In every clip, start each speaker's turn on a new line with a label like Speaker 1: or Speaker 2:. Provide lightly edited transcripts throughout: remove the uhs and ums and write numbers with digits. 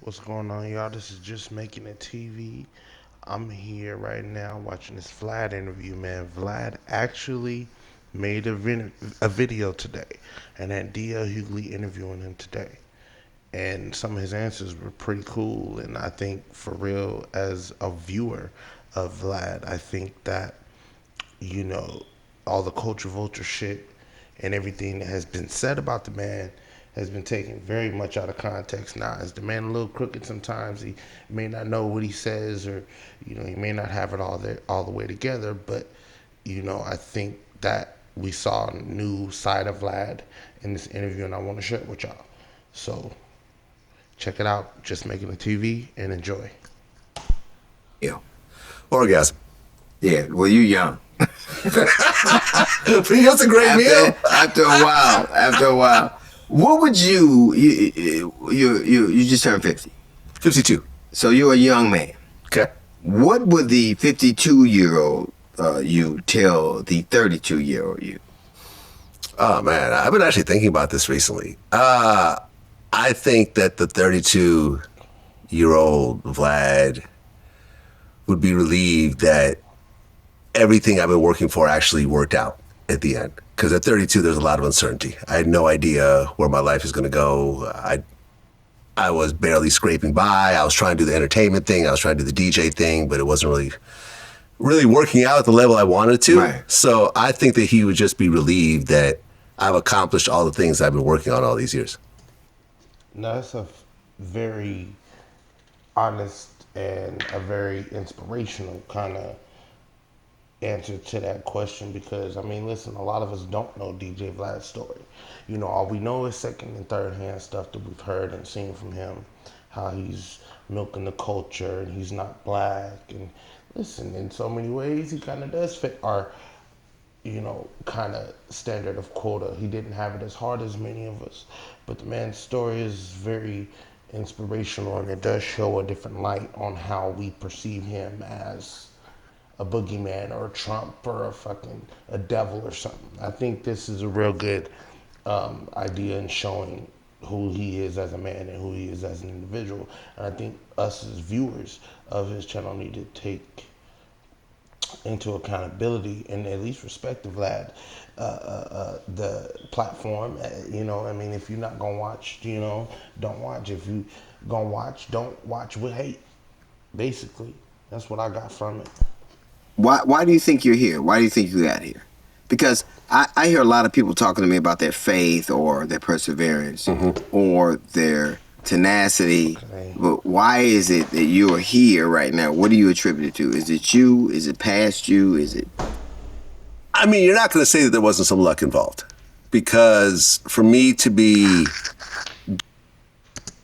Speaker 1: What's going on, y'all? This is Just Making It TV. I'm here right now watching this Vlad interview, man. Vlad actually made a video today, and had D.L. Hughley interviewing him today. And some of his answers were pretty cool. And I think, for real, as a viewer of Vlad, I think that, you know, all the culture vulture shit and everything that has been said about the man has been taken very much out of context. Now, is the man a little crooked sometimes? He may not know what he says, or he may not have it all the way together. But I think that we saw a new side of Vlad in this interview, and I want to share it with y'all. So check it out. Just Making a TV, and enjoy.
Speaker 2: Yeah. Orgasm. Yeah, well, you're young.
Speaker 3: That's a great meal.
Speaker 2: After a while. What would you just turned 50.
Speaker 3: 52.
Speaker 2: So you're a young man.
Speaker 3: Okay.
Speaker 2: What would the 52-year-old you tell the 32-year-old you?
Speaker 3: Oh, man, I've been actually thinking about this recently. I think that the 32-year-old Vlad would be relieved that everything I've been working for actually worked out at the end. Because at 32, there's a lot of uncertainty. I had no idea where my life is going to go. I was barely scraping by. I was trying to do the entertainment thing. I was trying to do the DJ thing, but it wasn't really working out at the level I wanted to.
Speaker 2: Right.
Speaker 3: So I think that he would just be relieved that I've accomplished all the things I've been working on all these years.
Speaker 1: Now, that's a very honest and a very inspirational kind of answer to that question, because listen, a lot of us don't know DJ Vlad's story. All we know is second and third hand stuff that we've heard and seen from him, how he's milking the culture and he's not black. And listen, in so many ways he kind of does fit our kind of standard of quota. He didn't have it as hard as many of us, but the man's story is very inspirational, and it does show a different light on how we perceive him as a boogeyman or a Trump or a devil or something. I think this is a real good idea in showing who he is as a man and who he is as an individual. And I think us as viewers of his channel need to take into accountability and at least respect the Vlad, the platform. If you're not gonna watch, don't watch. If you gonna watch, don't watch with hate. Basically, that's what I got from it.
Speaker 2: Why do you think you're here? Why do you think you got here? Because I hear a lot of people talking to me about their faith or their perseverance or their tenacity. Okay. But why is it that you are here right now? What do you attribute it to? Is it you? Is it past you? Is it?
Speaker 3: You're not going to say that there wasn't some luck involved. Because for me to be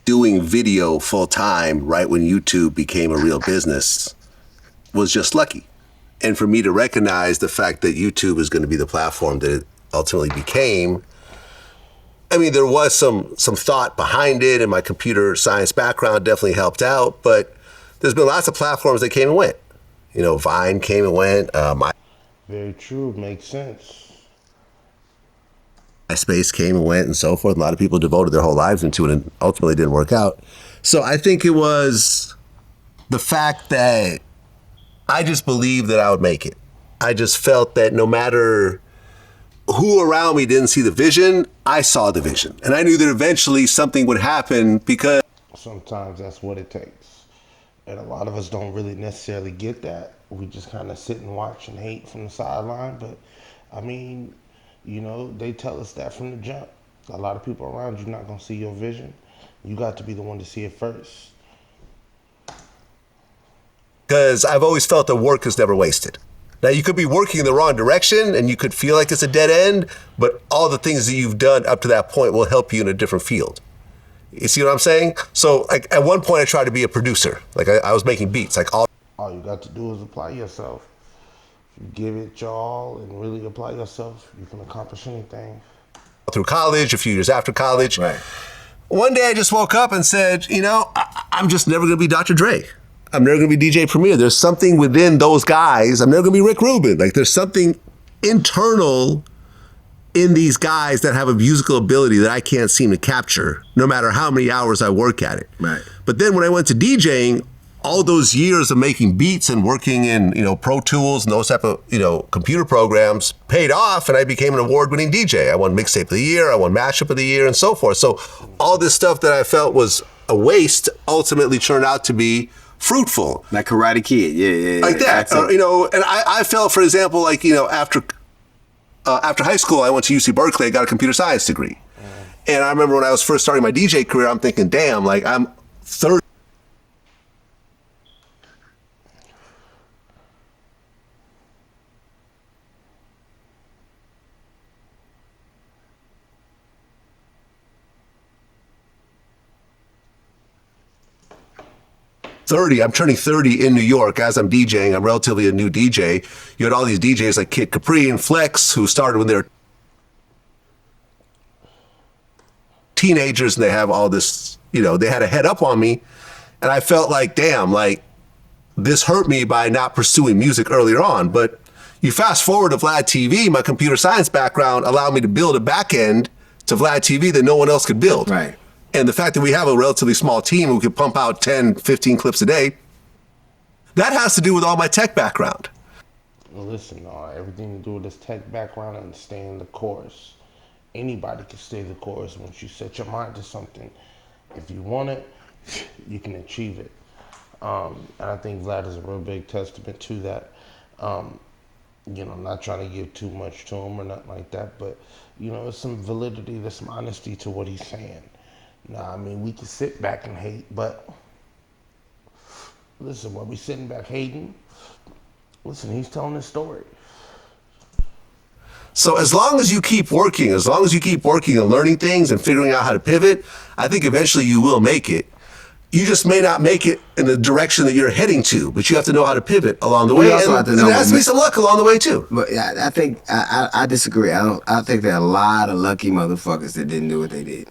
Speaker 3: doing video full time right when YouTube became a real business was just lucky. And for me to recognize the fact that YouTube is going to be the platform that it ultimately became, there was some thought behind it, and my computer science background definitely helped out, but there's been lots of platforms that came and went. Vine came and went.
Speaker 1: Very true. Makes sense.
Speaker 3: MySpace came and went and so forth. A lot of people devoted their whole lives into it and ultimately didn't work out. So I think it was the fact that I just believed that I would make it. I just felt that no matter who around me didn't see the vision, I saw the vision. And I knew that eventually something would happen, because
Speaker 1: sometimes that's what it takes. And a lot of us don't really necessarily get that. We just kind of sit and watch and hate from the sideline. But they tell us that from the jump. A lot of people around you not going to see your vision. You got to be the one to see it first.
Speaker 3: Because I've always felt that work is never wasted. Now, you could be working in the wrong direction and you could feel like it's a dead end, but all the things that you've done up to that point will help you in a different field. You see what I'm saying? So, at one point, I tried to be a producer. I was making beats. All
Speaker 1: you got to do is apply yourself. If you give it your all and really apply yourself, you can accomplish anything.
Speaker 3: Through college, a few years after college.
Speaker 2: Right.
Speaker 3: One day, I just woke up and said, I'm just never going to be Dr. Dre. I'm never going to be DJ Premier. There's something within those guys. I'm never going to be Rick Rubin. There's something internal in these guys that have a musical ability that I can't seem to capture, no matter how many hours I work at it.
Speaker 2: Right.
Speaker 3: But then when I went to DJing, all those years of making beats and working in, Pro Tools and those type of, computer programs paid off, and I became an award-winning DJ. I won Mixtape of the Year, I won Mashup of the Year, and so forth. So all this stuff that I felt was a waste ultimately turned out to be fruitful.
Speaker 2: Like Karate Kid, yeah.
Speaker 3: Like that, and I felt, for example, like, after high school, I went to UC Berkeley, I got a computer science degree. And I remember when I was first starting my DJ career, I'm thinking, damn, like I'm 30. I'm turning 30 in New York as I'm DJing. I'm relatively a new DJ. You had all these DJs like Kid Capri and Flex who started when they were teenagers, and they have all this, they had a head up on me. And I felt like, damn, like this hurt me by not pursuing music earlier on. But you fast forward to Vlad TV, my computer science background allowed me to build a back end to Vlad TV that no one else could build.
Speaker 2: Right.
Speaker 3: And the fact that we have a relatively small team who can pump out 10, 15 clips a day, that has to do with all my tech background.
Speaker 1: Well, listen, everything to do with this tech background and staying the course. Anybody can stay the course once you set your mind to something. If you want it, you can achieve it. And I think Vlad is a real big testament to that. Not trying to give too much to him or nothing like that, but, there's some validity, there's some honesty to what he's saying. Nah, I mean, we can sit back and hate, but listen, while we sitting back hating, listen, he's telling his story.
Speaker 3: So as long as you keep working and learning things and figuring out how to pivot, I think eventually you will make it. You just may not make it in the direction that you're heading to, but you have to know how to pivot along the way. And there has to be some luck along the way too.
Speaker 2: But I think I disagree. I think there are a lot of lucky motherfuckers that didn't do what they did.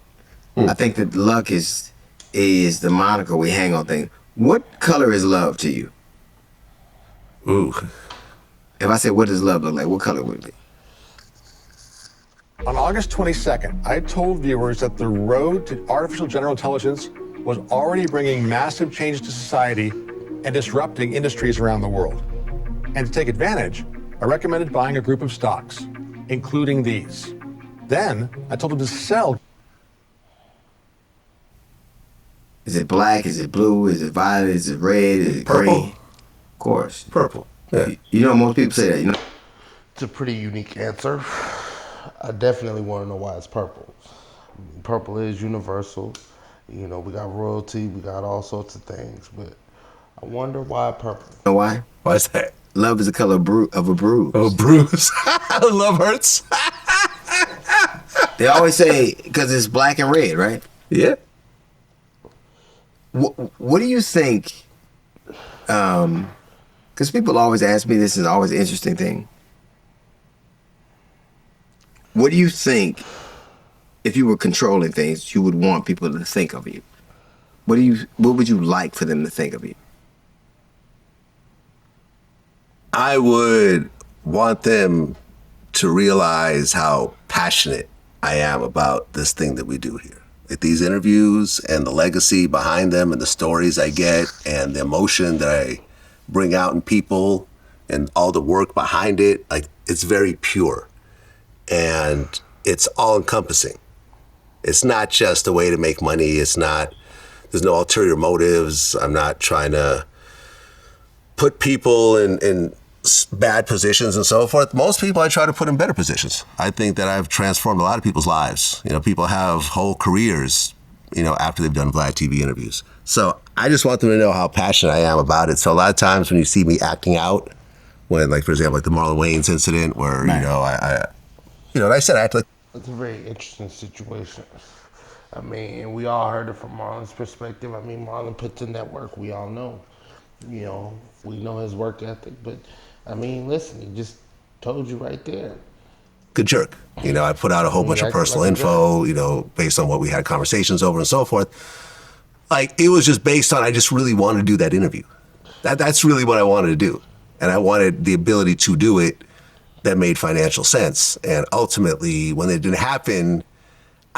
Speaker 2: I think that luck is the moniker we hang on things. What color is love to you?
Speaker 3: Ooh.
Speaker 2: If I said, what does love look like, what color would it be?
Speaker 4: On August 22nd, I told viewers that the road to artificial general intelligence was already bringing massive changes to society and disrupting industries around the world. And to take advantage, I recommended buying a group of stocks, including these. Then I told them to sell.
Speaker 2: Is it black? Is it blue? Is it violet? Is it red? Is it
Speaker 3: Purple.
Speaker 2: green? Of course.
Speaker 3: Purple. Yeah.
Speaker 2: Most people say that,
Speaker 1: It's a pretty unique answer. I definitely want to know why it's purple. Purple is universal. We got royalty, we got all sorts of things, but I wonder why purple.
Speaker 2: You know why?
Speaker 3: Why is that?
Speaker 2: Love is the color of a bruise.
Speaker 3: Oh, bruise. Love hurts.
Speaker 2: They always say, because it's black and red, right?
Speaker 3: Yeah.
Speaker 2: What do you think? Because people always ask me, this is always an interesting thing. What do you think, if you were controlling things, you would want people to think of you? What would you like for them to think of you?
Speaker 3: I would want them to realize how passionate I am about this thing that we do here. Like these interviews and the legacy behind them and the stories I get and the emotion that I bring out in people and all the work behind it, like it's very pure and it's all encompassing. It's not just a way to make money. There's no ulterior motives. I'm not trying to put people in bad positions and so forth. Most people I try to put in better positions. I think that I've transformed a lot of people's lives. People have whole careers, after they've done Vlad TV interviews. So I just want them to know how passionate I am about it. So a lot of times when you see me acting out, when like, for example, like the Marlon Wayans incident where, right. I said I act like.
Speaker 1: It's a very interesting situation. I mean, and we all heard it from Marlon's perspective. I mean, Marlon puts in that work. We all know. We know his work ethic. But, I mean, listen, he just told you right there.
Speaker 3: Good jerk. I put out a whole bunch of personal info, based on what we had conversations over and so forth. Like, it was just based on, I just really wanted to do that interview. That's really what I wanted to do. And I wanted the ability to do it that made financial sense. And ultimately, when it didn't happen,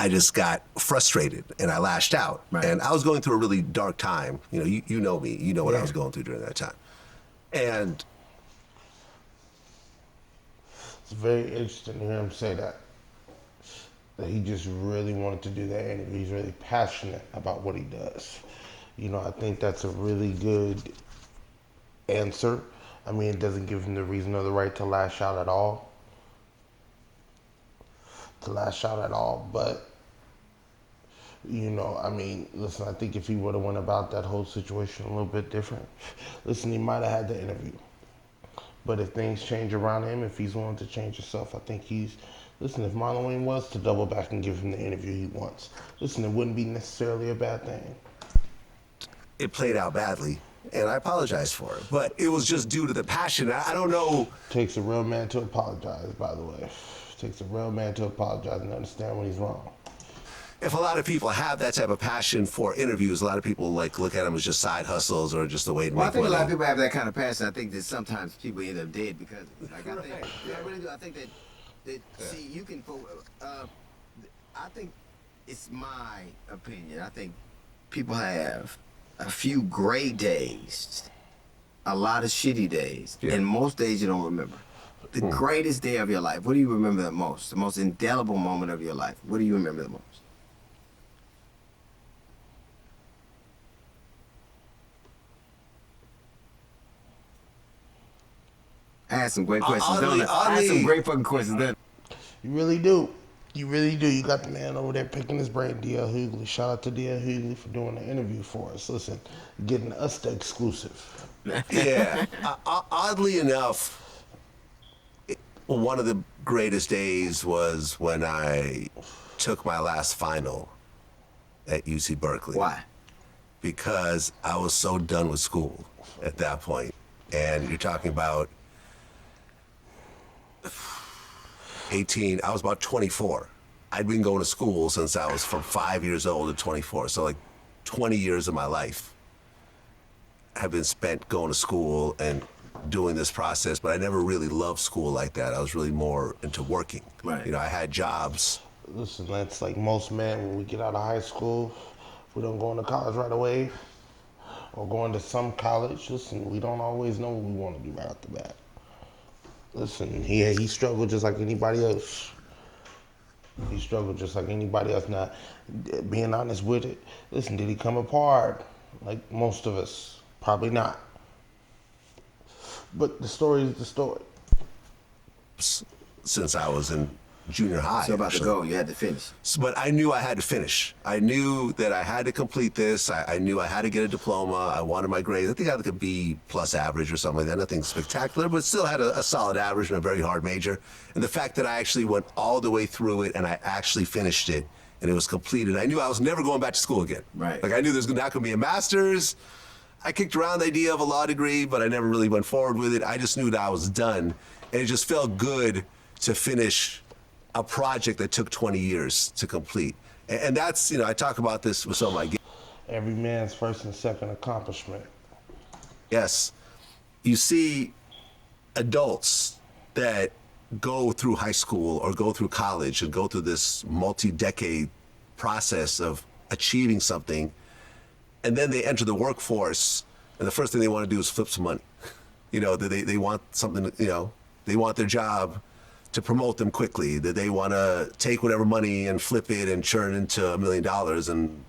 Speaker 3: I just got frustrated and I lashed out.
Speaker 2: Right.
Speaker 3: And I was going through a really dark time. You know, you know me, you know what I
Speaker 2: Yeah.
Speaker 3: was going through during that time. And
Speaker 1: It's very interesting to hear him say that. That he just really wanted to do that interview. He's really passionate about what he does. You know, I think that's a really good answer. I mean, it doesn't give him the reason or the right to lash out at all. But you know, I mean, listen, I think if he would have went about that whole situation a little bit different, listen, he might have had the interview. But if things change around him, if he's willing to change himself, I think listen, if Marlon Wayne was to double back and give him the interview he wants, listen, it wouldn't be necessarily a bad thing.
Speaker 3: it played out badly. And I apologize for it. But it was just due to the passion. I don't know.
Speaker 1: Takes a real man to apologize, by the way. Takes a real man to apologize and understand when he's wrong.
Speaker 3: If a lot of people have that type of passion for interviews, a lot of people like look at them as just side hustles or just a way to
Speaker 2: Well, I
Speaker 3: make
Speaker 2: think
Speaker 3: money.
Speaker 2: a lot of people have that kind of passion. I think that sometimes people end up dead because of it. Like, I think, yeah, I really do. I think that see, you can, I think it's my opinion. I think people have a few great days, a lot of shitty days, and most days you don't remember. The greatest day of your life, what do you remember the most? The most indelible moment of your life, what do you remember the most? I had some great questions, don't I? I had some great fucking questions, don't I?
Speaker 1: You really do. You really do. You got the man over there picking his brain, D.L. Hughley. Shout out to D.L. Hughley for doing the interview for us. Listen, getting us the exclusive.
Speaker 3: Yeah. Oddly enough, one of the greatest days was when I took my last final at UC Berkeley.
Speaker 2: Why?
Speaker 3: Because I was so done with school at that point. And you're talking about 18, I was about 24. I'd been going to school since I was from 5 years old to 24. So like 20 years of my life have been spent going to school and doing this process, but I never really loved school like that. I was really more into working.
Speaker 2: Right.
Speaker 3: You know, I had jobs.
Speaker 1: Listen, that's like most men when we get out of high school, we don't go into college right away or go into some college. Listen, we don't always know what we want to do right off the bat. Listen, he struggled just like anybody else. He struggled just like anybody else. Now, being honest with it, listen, did he come apart like most of us? Probably not. But the story is the story.
Speaker 3: Since I was in junior high.
Speaker 2: So about to
Speaker 3: actually.
Speaker 2: go, you had to finish.
Speaker 3: But I knew I had to finish. I knew that I had to complete this. I knew I had to get a diploma. I wanted my grades. I think I had like a B plus average or something like that. Nothing spectacular, but still had a solid average in a very hard major. And the fact that I actually went all the way through it and I actually finished it and it was completed, I knew I was never going back to school again.
Speaker 2: Right.
Speaker 3: Like I knew there's not going to be a master's. I kicked around the idea of a law degree, but I never really went forward with it. I just knew that I was done. And it just felt good to finish a project that took 20 years to complete. And that's, you know, I talk about this with some of my guests.
Speaker 1: Every man's first and second accomplishment.
Speaker 3: Yes. You see adults that go through high school or go through college and go through this multi-decade process of achieving something, and then they enter the workforce, and the first thing they want to do is flip some money. You know, they want something, you know, they want their job to promote them quickly, that they want to take whatever money and flip it and churn it into $1 million and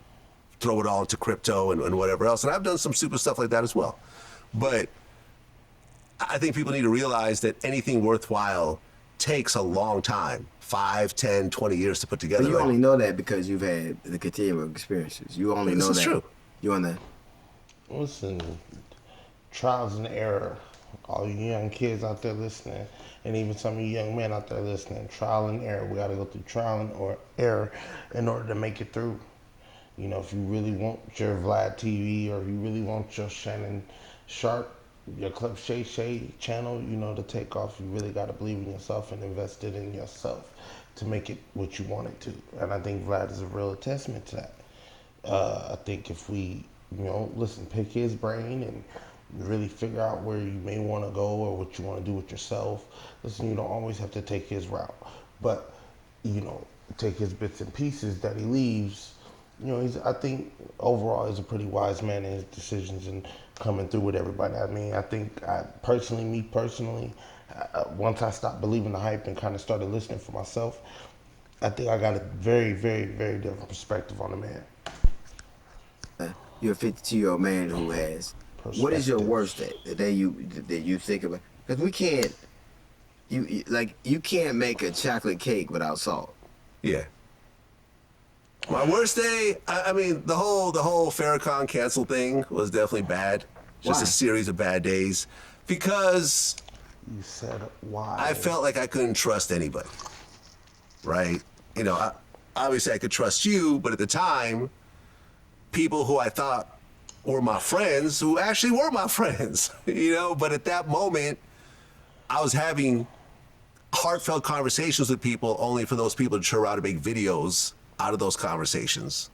Speaker 3: throw it all into crypto and whatever else. And I've done some stupid stuff like that as well. But I think people need to realize that anything worthwhile takes a long time, 5, 10, 20 years to put together.
Speaker 2: But you only know that because you've had the continuum of experiences. You only know that.
Speaker 3: This is true.
Speaker 2: You on that?
Speaker 1: Listen, trials and error. All you young kids out there listening, and even some of you young men out there listening, trial and error. We got to go through trial and error in order to make it through. You know, if you really want your Vlad TV or if you really want your Shannon Sharp, your Club Shay Shay channel, you know, to take off, you really got to believe in yourself and invest it in yourself to make it what you want it to. And I think Vlad is a real testament to that. I think if we, you know, listen, pick his brain and really figure out where you may want to go or what you want to do with yourself. Listen, you don't always have to take his route, but you know, take his bits and pieces that he leaves. I think overall he's a pretty wise man in his decisions and coming through with everybody. I mean, I think me personally, once I stopped believing the hype and kind of started listening for myself, I think I got a very, very, very different perspective on the man.
Speaker 2: You're a 52-year-old man who has. What is your worst day? The day you think about? Because we can't. You can't make a chocolate cake without salt.
Speaker 3: Yeah. My worst day, I mean, the whole Farrakhan cancel thing was definitely bad. Just
Speaker 2: Why?
Speaker 3: a series of bad days. Because
Speaker 1: You said why?
Speaker 3: I felt like I couldn't trust anybody. Right? Obviously I could trust you, but at the time, people who I thought were my friends, who actually were my friends, but at that moment, I was having heartfelt conversations with people only for those people to turn around and make videos out of those conversations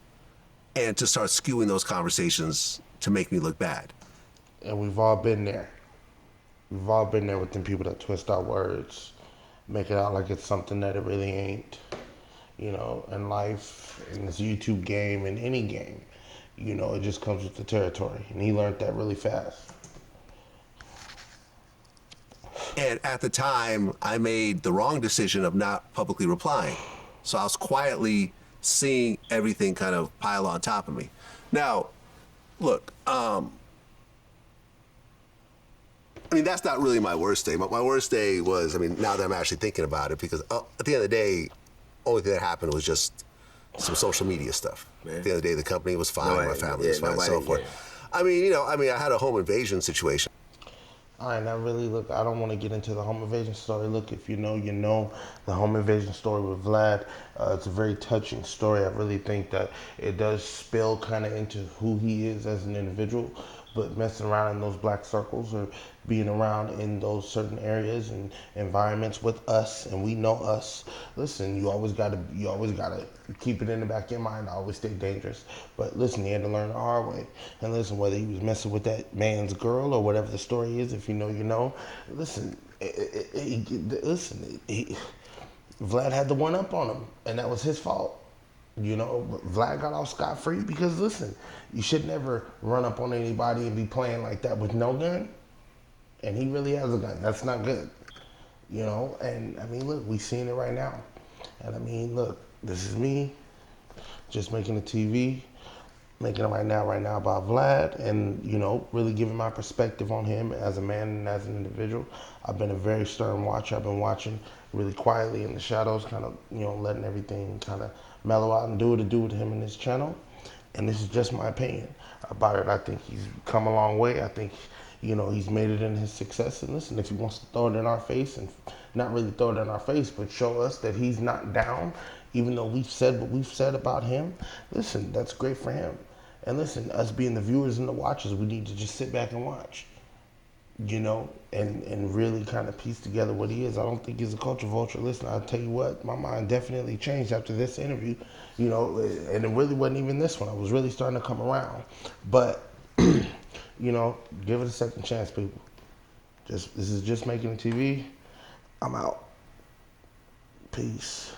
Speaker 3: and to start skewing those conversations to make me look bad.
Speaker 1: And we've all been there. We've all been there with them people that twist our words, make it out like it's something that it really ain't. In life, in this YouTube game, in any game, it just comes with the territory. And he learned that really fast.
Speaker 3: And at the time, I made the wrong decision of not publicly replying. So I was quietly seeing everything kind of pile on top of me. Now, look, I mean, that's not really my worst day. My worst day was, now that I'm actually thinking about it, because at the end of the day, only thing that happened was just some social media stuff. Man. At the end of the day, the company was fine, my family was fine, and so forth. Yeah. I had a home invasion situation.
Speaker 1: All right, now really, look, I don't want to get into the home invasion story. Look, if you know the home invasion story with Vlad. It's a very touching story. I really think that it does spill kind of into who he is as an individual, but messing around in those black circles or being around in those certain areas and environments with us, and we know us. Listen, you always gotta keep it in the back of your mind. I always stay dangerous, but listen, he had to learn the hard way. And listen, whether he was messing with that man's girl or whatever the story is, if you know, you know. Listen, Vlad had the one up on him, and that was his fault. Vlad got off scot-free because, listen, you should never run up on anybody and be playing like that with no gun. And he really has a gun. That's not good. And look, we seeing it right now. And look, this is me just making a TV, making it right now about Vlad, and, really giving my perspective on him as a man and as an individual. I've been a very stern watcher. I've been watching really quietly in the shadows, kind of, letting everything kind of mellow out and do what it do with him and his channel. And this is just my opinion about it. I think he's come a long way. I think, he's made it in his success. And listen, if he wants to throw it in our face, and not really throw it in our face, but show us that he's not down, even though we've said what we've said about him, listen, that's great for him. And listen, us being the viewers and the watchers, we need to just sit back and watch, and really kind of piece together what he is. I don't think he's a culture vulture. Listen, I'll tell you what, my mind definitely changed after this interview, and it really wasn't even this one. I was really starting to come around. But, give it a second chance, people. This is just making a TV. I'm out. Peace.